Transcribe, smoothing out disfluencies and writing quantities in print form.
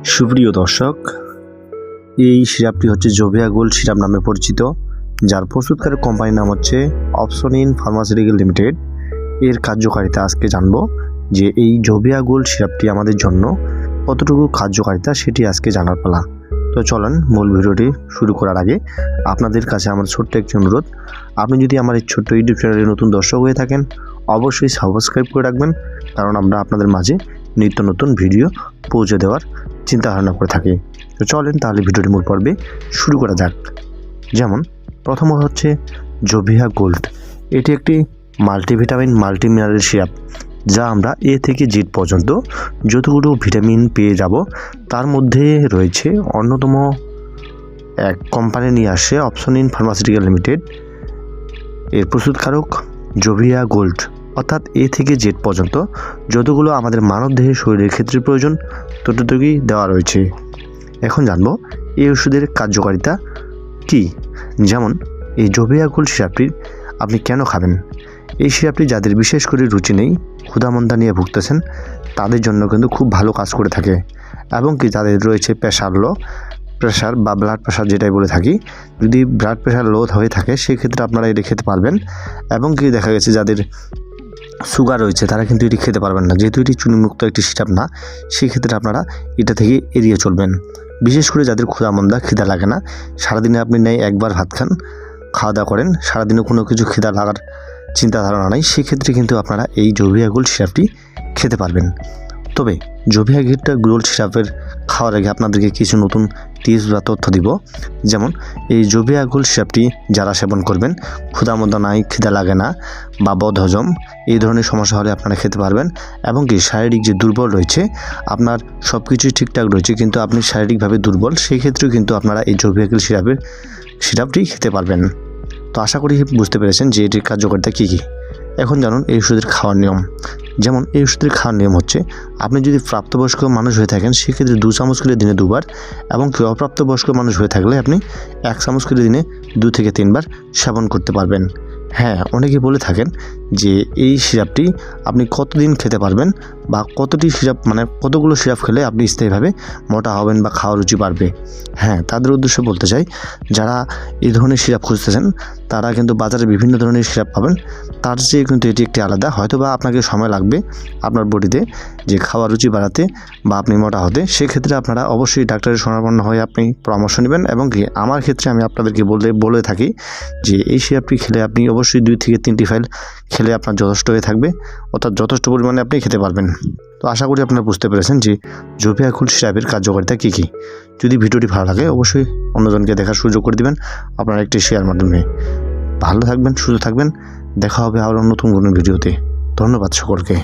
সুপ্রিয় দর্শক, এই সিরাপটি হচ্ছে জোভিয়া গোল্ড সিরাপ নামে পরিচিত, যার প্রস্তুতকারক কোম্পানির নাম হচ্ছে অপসনিন ফার্মাসিউটিক্যাল লিমিটেড। এর কার্যকারিতা আজকে জানবো যে এই জোভিয়া গোল্ড সিরাপটি আমাদের জন্য কতটুকু কার্যকারিতা সেটি আজকে জানার পালা। তো চলেন মূল ভিডিওটি শুরু করার আগে আপনাদের কাছে আমার ছোট্ট একটি অনুরোধ, আপনি যদি আমার এই ছোট্ট ইউটিউব চ্যানেলে নতুন দর্শক হয়ে থাকেন অবশ্যই সাবস্ক্রাইব করে রাখবেন, কারণ আমরা আপনাদের মাঝে নিত্য নতুন ভিডিও পৌঁছে দেওয়ার চিন্তা ভাবনা করে থাকি। তো চলেন তাহলে ভিডিওটি মূল পর্বে শুরু করা যাক। যেমন প্রথমত হচ্ছে জোভিয়া গোল্ড। এটি একটি মাল্টিভিটামিন মাল্টি মিনারেল সিরাপ, যা আমরা এ থেকে জেড পর্যন্ত যতগুলো ভিটামিন পেয়ে যাব তার মধ্যে রয়েছে অন্যতম এক কোম্পানি নিয়ে আসে অপসনিন ফার্মাসিউটিক্যাল লিমিটেড। এর প্রস্তুতকারক জোভিয়া গোল্ড, অর্থাৎ এ থেকে জেড পর্যন্ত যতগুলো আমাদের মানবদেহে শরীরের ক্ষেত্রে প্রয়োজন ততটুকুই দেওয়া রয়েছে। এখন জানবো এই ওষুধের কার্যকারিতা কী। যেমন এই জোভিয়া গোল্ড সিরাপটি আপনি কেন খাবেন। এই সিরাপটি যাদের বিশেষ করে রুচি নেই, ক্ষুধামন্দা নিয়ে ভুগতেছেন, তাদের জন্য কিন্তু খুব ভালো কাজ করে থাকে। এবং কি যাদের রয়েছে প্রেশার বা ব্লাড প্রেশার যেটাই বলে থাকি, যদি ব্লাড প্রেশার লো হয়ে থাকে সেক্ষেত্রে আপনারা এটি খেতে পারবেন। এবং কি দেখা গেছে যাদের সুগার রয়েছে তারা কিন্তু এটি খেতে পারবেন না, যেহেতু এটি চুনিমুক্ত একটি সিরাপ না, সেক্ষেত্রে আপনারা এটা থেকে এড়িয়ে চলবেন। বিশেষ করে যাদের খিদা লাগে না, সারাদিনে আপনি নেই একবার ভাত খান, খাওয়া দাওয়া করেন, সারাদিনে কোনো কিছু খিদা লাগার চিন্তা ধারণা নাই, সেক্ষেত্রে কিন্তু আপনারা এই জোভিয়া গোল্ড সিরাপটি খেতে পারবেন। তবে জোভিয়া গোল্ড সিরাপের খাওয়ার আগে আপনাদেরকে কিছু নতুন টিপস বা তথ্য দিব। যেমন এই জোভিয়া গোল্ড সিরাপটি যারা সেবন করবেন, ক্ষুধামন্দা নাই, খিদা লাগে না বা বদহজম এই ধরনের সমস্যা হলে আপনারা খেতে পারবেন। এবং কি শারীরিক যে দুর্বল রয়েছে, আপনার সব কিছুই ঠিকঠাক রয়েছে কিন্তু আপনি শারীরিকভাবে দুর্বল, সেই ক্ষেত্রেও কিন্তু আপনারা এই জোভিয়া গোল্ড সিরাপটি খেতে পারবেন। তো আশা করি বুঝতে পেরেছেন যে এটির কার্যকারিতা কী কী। এখন জানুন এই ওষুধের খাওয়ার নিয়ম। যেমন এই ওষুধের খাওয়ার নিয়ম হচ্ছে, আপনি যদি প্রাপ্তবয়স্ক মানুষ হয়ে থাকেন সেক্ষেত্রে 2 চামচ করে দিনে 2 বার, এবং অপ্রাপ্তবয়স্ক মানুষ হয়ে থাকলে আপনি 1 চামচ করে দিনে 2 থেকে 3 বার সেবন করতে পারবেন। হ্যাঁ, অনেকে বলে থাকেন যে এই সিরাপটি আপনি কতদিন খেতে পারবেন বা কতগুলো সিরাপ খেলে আপনি স্থায়ীভাবে মোটা হবেন বা খাওয়ার রুচি বাড়বে। হ্যাঁ, তাদের উদ্দেশ্যে বলতে চাই, যারা এই ধরনের সিরাপ খুঁজতেছেন তারা কিন্তু বাজারে বিভিন্ন ধরনের সিরাপ পাবেন, তার চেয়ে কিন্তু এটি একটি আলাদা। হয়তো বা আপনাকে সময় লাগবে আপনার বডিতে যে খাওয়ার রুচি বাড়াতে বা আপনি মোটা হতে, সেক্ষেত্রে আপনারা অবশ্যই ডাক্তারের শরণাপন্ন হয়ে আপনি পরামর্শ নেবেন। এবং কি আমার ক্ষেত্রে আমি আপনাদেরকে বলে থাকি যে এই সিরাপটি খেলে আপনি অবশ্যই 2 থেকে 3টি ফাইল খেলে আপনার যথেষ্ট হয়ে থাকবে, অর্থাৎ যথেষ্ট পরিমাণে আপনি খেতে পারবেন। তো আশা করি আপনারা বুঝতে পেরেছেন যে জোভিয়া গোল্ড সিরাপের কার্যকারিতা কী কী। যদি ভিডিওটি ভালো লাগে অবশ্যই অন্যজনকে দেখার সুযোগ করে দিবেন আপনার একটি শেয়ার মাধ্যমে। ভালো থাকবেন, সুস্থ থাকবেন, দেখা হবে আরও নতুন কোনো ভিডিওতে। ধন্যবাদ সকলকে।